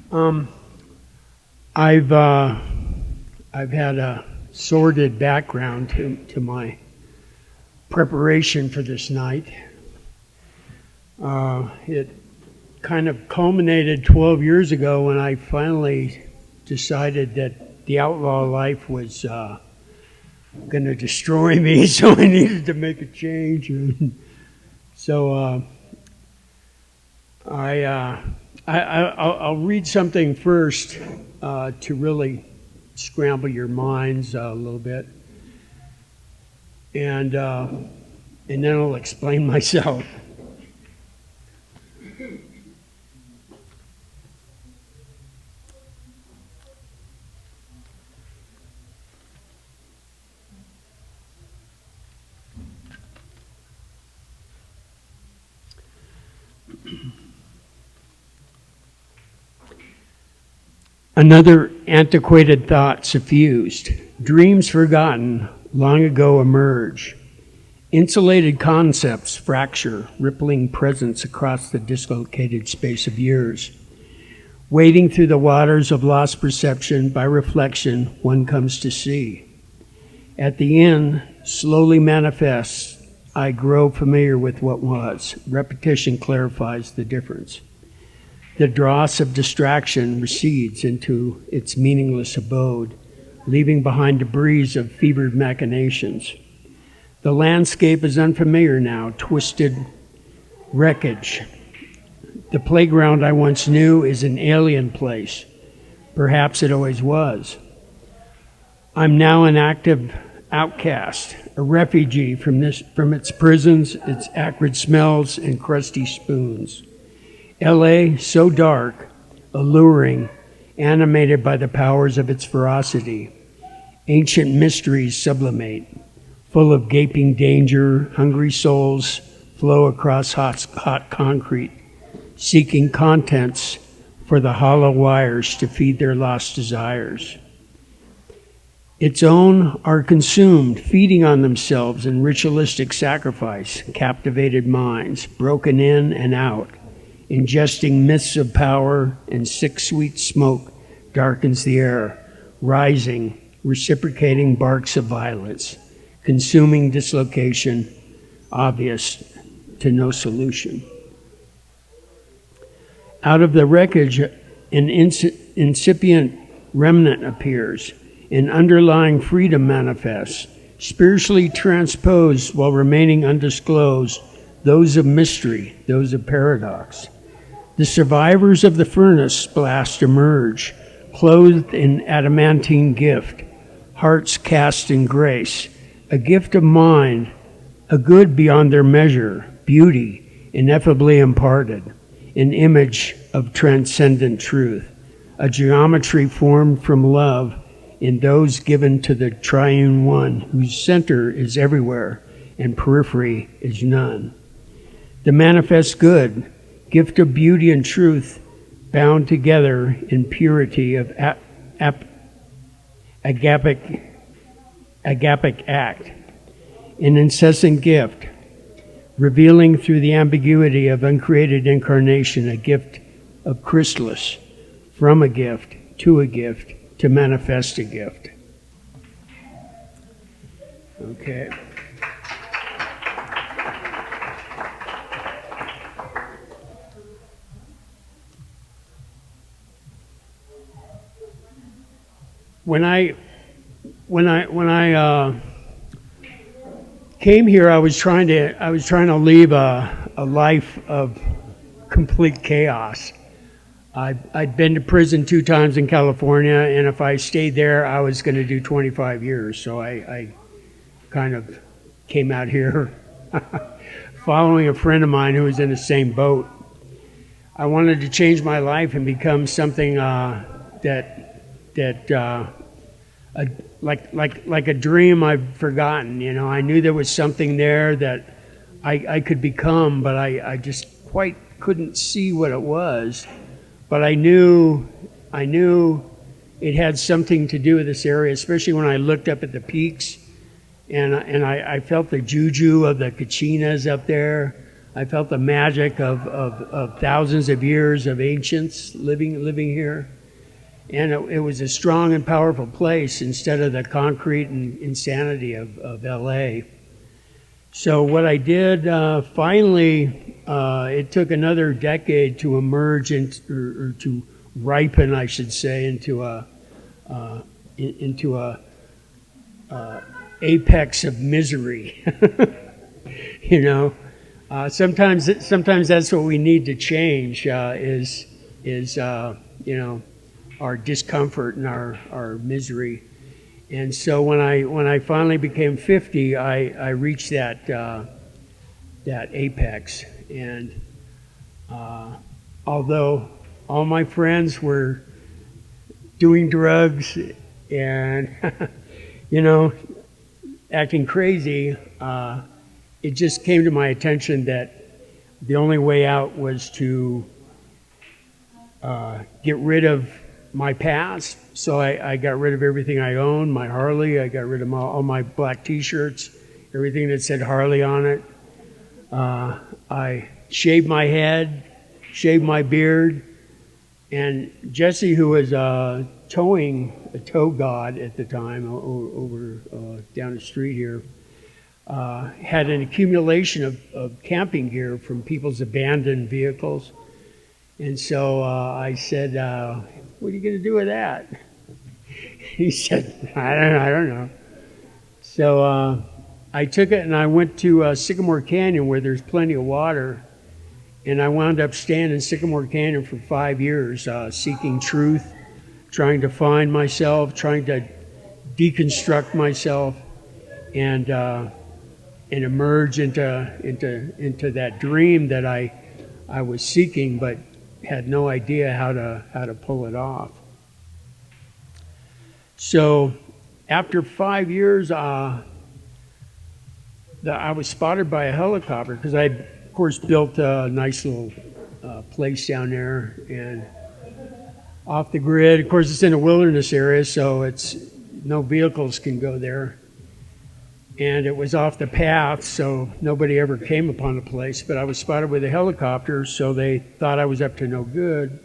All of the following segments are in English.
Um, I've had a sordid background to my preparation for this night. It kind of culminated 12 years ago when I finally decided that the outlaw life was going to destroy me, so I needed to make a change. So I'll read something first to really scramble your minds a little bit, and then I'll explain myself. Another antiquated thought suffused. Dreams forgotten long ago emerge. Insulated concepts fracture, rippling presence across the dislocated space of years. Wading through the waters of lost perception, by reflection, one comes to see. At the end, slowly manifests, I grow familiar with what was. Repetition clarifies the difference. The dross of distraction recedes into its meaningless abode, leaving behind debris of fevered machinations. The landscape is unfamiliar now, twisted wreckage. The playground I once knew is an alien place. Perhaps it always was. I'm now an active outcast, a refugee from its prisons, its acrid smells, and crusty spoons. L.A., so dark, alluring, animated by the powers of its ferocity. Ancient mysteries sublimate, full of gaping danger, hungry souls flow across hot concrete, seeking contents for the hollow wires to feed their lost desires. Its own are consumed, feeding on themselves in ritualistic sacrifice, captivated minds, broken in and out, ingesting myths of power, and sick sweet smoke darkens the air, rising, reciprocating barks of violence, consuming dislocation, obvious to no solution. Out of the wreckage, an incipient remnant appears, an underlying freedom manifests, spiritually transposed while remaining undisclosed, those of mystery, those of paradox. The survivors of the furnace blast emerge, clothed in adamantine gift, hearts cast in grace, a gift of mind, a good beyond their measure, beauty ineffably imparted, an image of transcendent truth, a geometry formed from love in those given to the triune one, whose center is everywhere and periphery is none. The manifest good, gift of beauty and truth, bound together in purity of agapic act, an incessant gift, revealing through the ambiguity of uncreated incarnation a gift of chrysalis, from a gift, to manifest a gift. Okay. When I came here, I was trying to leave a life of complete chaos. I'd been to prison 2 times in California, and if I stayed there, I was going to do 25 years. So I kind of came out here following a friend of mine who was in the same boat. I wanted to change my life and become something like a dream I've forgotten. You know, I knew there was something there that I could become, but I just quite couldn't see what it was. But I knew it had something to do with this area, especially when I looked up at the peaks, and I felt the juju of the Kachinas up there. I felt the magic of thousands of years of ancients living here. And it was a strong and powerful place instead of the concrete and insanity of LA. So what I did, finally, it took another decade to emerge or to ripen, I should say, into a apex of misery. You know, sometimes that's what we need to change, is you know, our discomfort and our misery. And so when I finally became 50, I reached that apex. And although all my friends were doing drugs and you know, acting crazy, it just came to my attention that the only way out was to get rid of my past. So I got rid of everything I owned, my Harley. I got rid of all my black T-shirts, everything that said Harley on it. I shaved my head, shaved my beard, and Jesse, who was towing a tow god at the time over down the street here, had an accumulation of camping gear from people's abandoned vehicles. And so I said, what are you going to do with that? He said, I don't know. So I took it and I went to Sycamore Canyon, where there's plenty of water. And I wound up staying in Sycamore Canyon for 5 years, seeking truth, trying to find myself, trying to deconstruct myself, and emerge into that dream that I was seeking, but had no idea how to pull it off. So after 5 years, I was spotted by a helicopter, because I, of course, built a nice little place down there and off the grid. Of course, it's in a wilderness area, so no vehicles can go there. And it was off the path, so nobody ever came upon the place. But I was spotted with a helicopter, so they thought I was up to no good.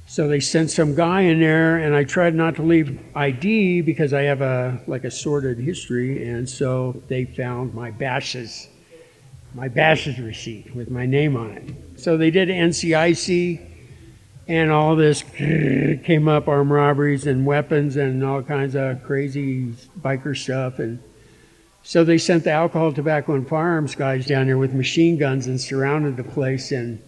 So they sent some guy in there, and I tried not to leave ID because I have a sordid history. And so they found my bashes receipt with my name on it. So they did NCIC, and all this came up, armed robberies and weapons and all kinds of crazy biker stuff. And so they sent the alcohol, tobacco, and firearms guys down there with machine guns and surrounded the place and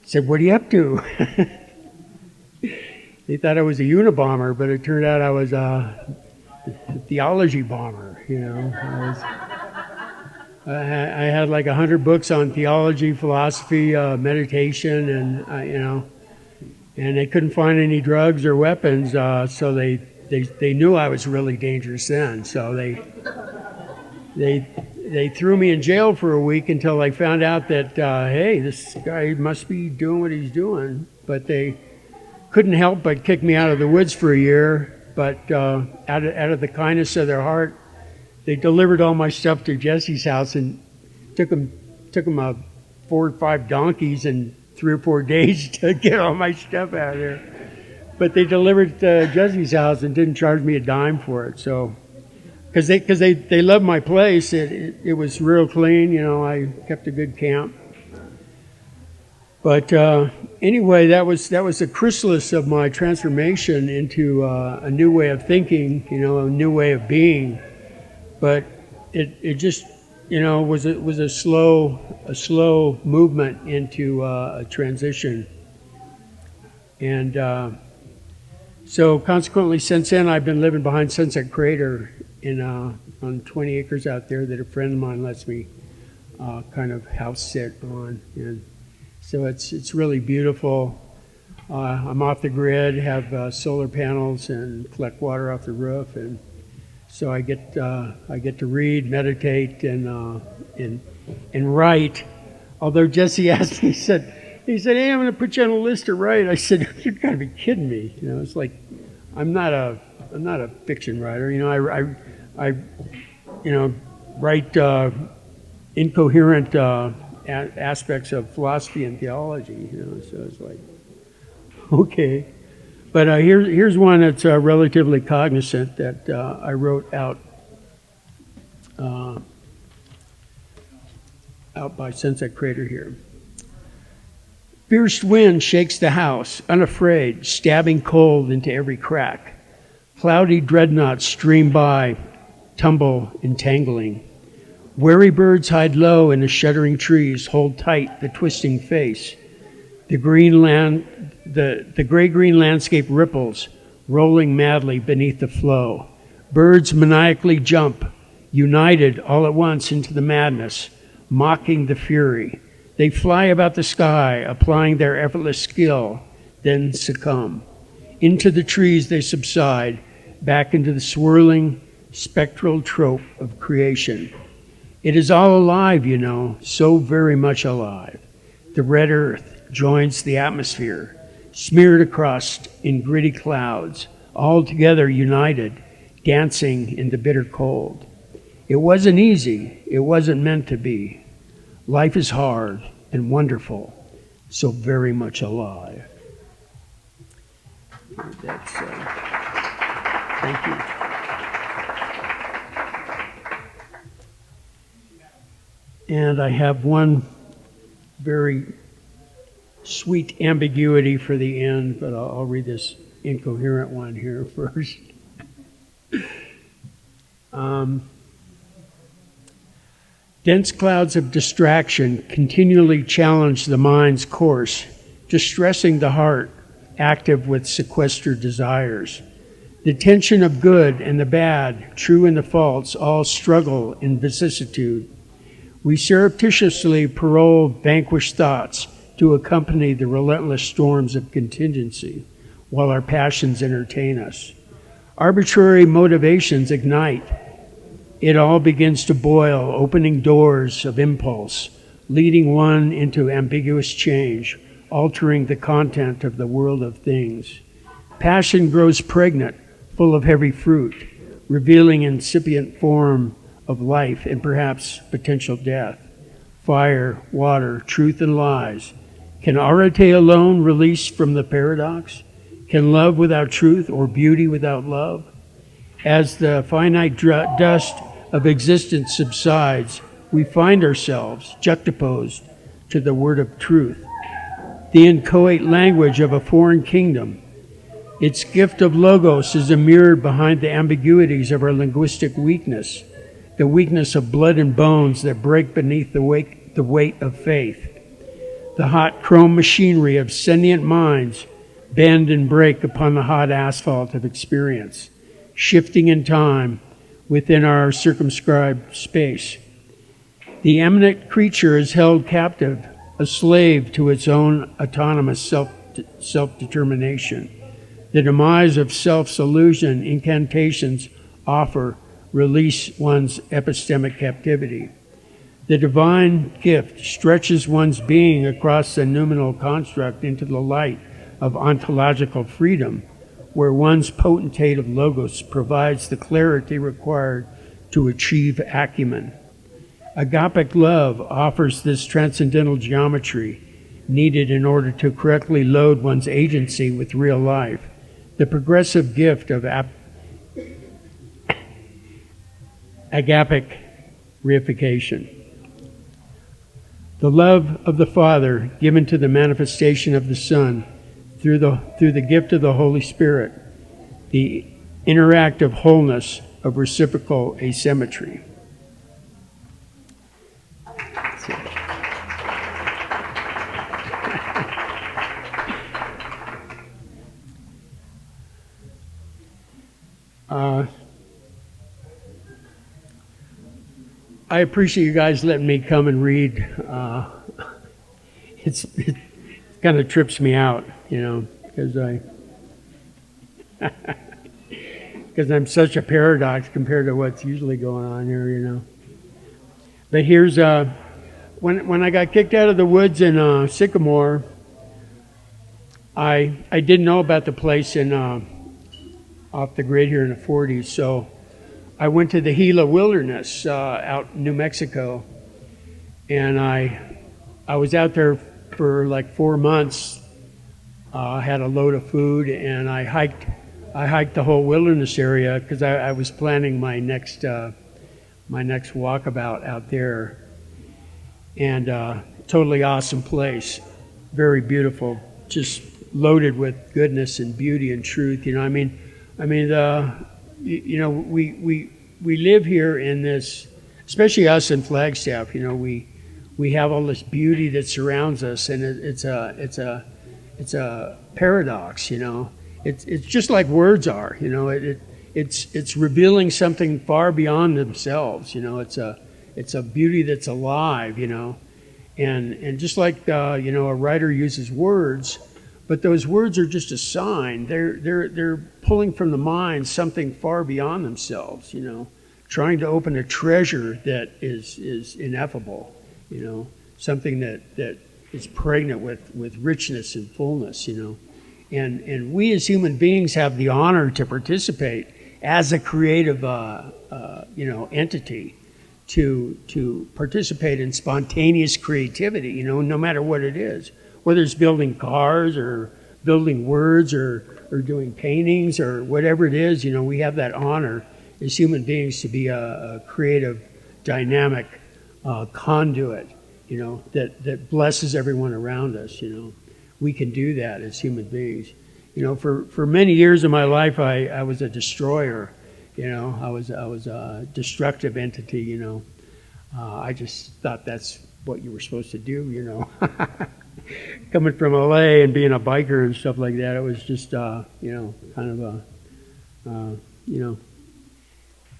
said, "What are you up to?" They thought I was a Unabomber, but it turned out I was a theology bomber. You know, I had like 100 books on theology, philosophy, meditation, and you know, and they couldn't find any drugs or weapons, so they knew I was really dangerous then, so they threw me in jail for a week until I found out that, hey, this guy must be doing what he's doing. But they couldn't help but kick me out of the woods for a year. But out of the kindness of their heart, they delivered all my stuff to Jesse's house, and took him 4 or 5 donkeys and 3 or 4 days to get all my stuff out of there. But they delivered it to Jesse's house and didn't charge me a dime for it. So, because they loved my place, it was real clean. You know, I kept a good camp. But anyway, that was the chrysalis of my transformation into a new way of thinking. You know, a new way of being. But it just, you know, was a slow movement into a transition. And so consequently, since then, I've been living behind Sunset Crater on 20 acres out there that a friend of mine lets me kind of house sit on. And so it's really beautiful. I'm off the grid, have solar panels, and collect water off the roof, and so I get to read, meditate, and write. Although Jesse asked me, he said, "Hey, I'm going to put you on a list to write." I said, "You've got to be kidding me!" You know, it's like I'm not a fiction writer. You know, I write incoherent aspects of philosophy and theology, so it's like, okay. But here's one that's relatively cognizant that I wrote out by Sunset Crater here. Fierce wind shakes the house, unafraid, stabbing cold into every crack. Cloudy dreadnoughts stream by, tumble, entangling. Wary birds hide low in the shuddering trees, hold tight the twisting face. The gray-green landscape ripples, rolling madly beneath the flow. Birds maniacally jump, united all at once into the madness, mocking the fury. They fly about the sky, applying their effortless skill, then succumb. Into the trees they subside, back into the swirling, spectral trope of creation. It is all alive, so very much alive. The red earth joins the atmosphere, smeared across in gritty clouds, all together united, dancing in the bitter cold. It wasn't easy. It wasn't meant to be. Life is hard and wonderful, so very much alive. That's, thank you. And I have one very sweet ambiguity for the end, but I'll read this incoherent one here first. Dense clouds of distraction continually challenge the mind's course, distressing the heart, active with sequestered desires. The tension of good and the bad, true and the false, all struggle in vicissitude. We surreptitiously parole vanquished thoughts to accompany the relentless storms of contingency while our passions entertain us. Arbitrary motivations ignite. It all begins to boil, opening doors of impulse, leading one into ambiguous change, altering the content of the world of things. Passion grows pregnant, full of heavy fruit, revealing incipient form of life and perhaps potential death. Fire, water, truth, and lies. Can arete alone release from the paradox? Can love without truth or beauty without love? As the finite dust of existence subsides, we find ourselves juxtaposed to the word of truth, the inchoate language of a foreign kingdom. Its gift of logos is mirrored behind the ambiguities of our linguistic weakness, the weakness of blood and bones that break beneath the weight of faith. The hot chrome machinery of sentient minds bend and break upon the hot asphalt of experience, shifting in time within our circumscribed space. The eminent creature is held captive, a slave to its own autonomous self-determination. The demise of self's illusion incantations offer release one's epistemic captivity. The divine gift stretches one's being across the noumenal construct into the light of ontological freedom, where one's potentate of logos provides the clarity required to achieve acumen. Agapic love offers this transcendental geometry needed in order to correctly load one's agency with real life. The progressive gift of agapic reification. The love of the Father given to the manifestation of the Son through the gift of the Holy Spirit, the interactive wholeness of reciprocal asymmetry. I appreciate you guys letting me come and read. It kind of trips me out, because I'm such a paradox compared to what's usually going on here, But here's when I got kicked out of the woods in Sycamore, I didn't know about the place in off the grid here in the 40s, so I went to the Gila Wilderness out in New Mexico, and I was out there for like 4 months. Had a load of food, and I hiked the whole wilderness area because I was planning my next walkabout out there. And totally awesome place, very beautiful, just loaded with goodness and beauty and truth. You know, we live here in this, especially us in Flagstaff. You know, we have all this beauty that surrounds us, and it's a paradox. You know, it's just like words are. You know, it's revealing something far beyond themselves. You know, it's a beauty that's alive. You know, and just like a writer uses words, but those words are just a sign. They're pulling from the mind something far beyond themselves. You know, trying to open a treasure that is ineffable. You know, something that is pregnant with richness and fullness. You know, and we as human beings have the honor to participate as a creative entity, to participate in spontaneous creativity. You know, no matter what it is, whether it's building cars or building words or doing paintings or whatever it is. You know, we have that honor as human beings to be a creative, dynamic conduit, you know, that blesses everyone around us. You know, we can do that as human beings. You know, for many years of my life, I was a destroyer. You know, I was a destructive entity. You know, I just thought that's what you were supposed to do. You know, coming from LA and being a biker and stuff like that, it was just kind of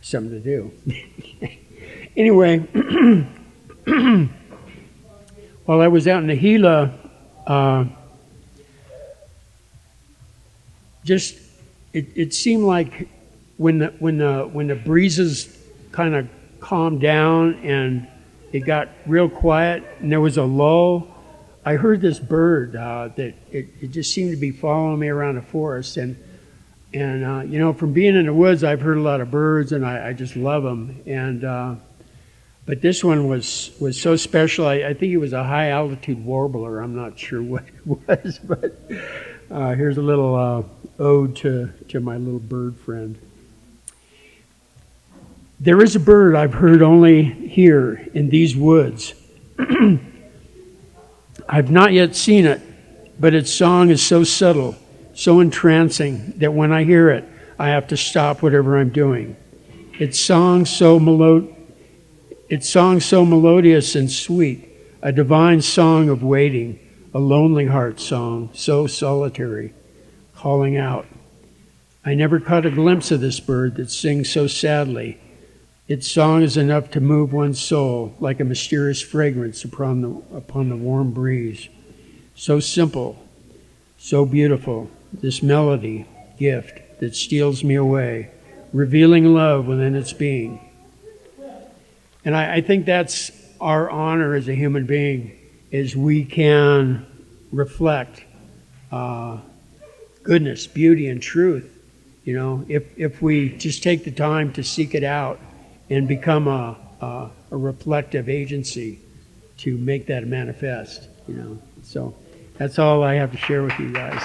something to do. Anyway, while I was out in the Gila, it seemed like when the breezes kind of calmed down and it got real quiet and there was a lull, I heard this bird that it just seemed to be following me around the forest. And from being in the woods, I've heard a lot of birds, and I just love them. And but this one was so special. I think it was a high altitude warbler. I'm not sure what it was, but here's a little ode to my little bird friend. There is a bird I've heard only here in these woods. I've not yet seen it, but its song is so subtle, so entrancing, that when I hear it, I have to stop whatever I'm doing. Its song so melodious and sweet, a divine song of waiting, a lonely heart song, so solitary, calling out. I never caught a glimpse of this bird that sings so sadly. Its song is enough to move one's soul like a mysterious fragrance upon the warm breeze. So simple, so beautiful, this melody, gift that steals me away, revealing love within its being. And I think that's our honor as a human being, is we can reflect goodness, beauty, and truth. You know, if we just take the time to seek it out and become a reflective agency to make that manifest, you know. So that's all I have to share with you guys.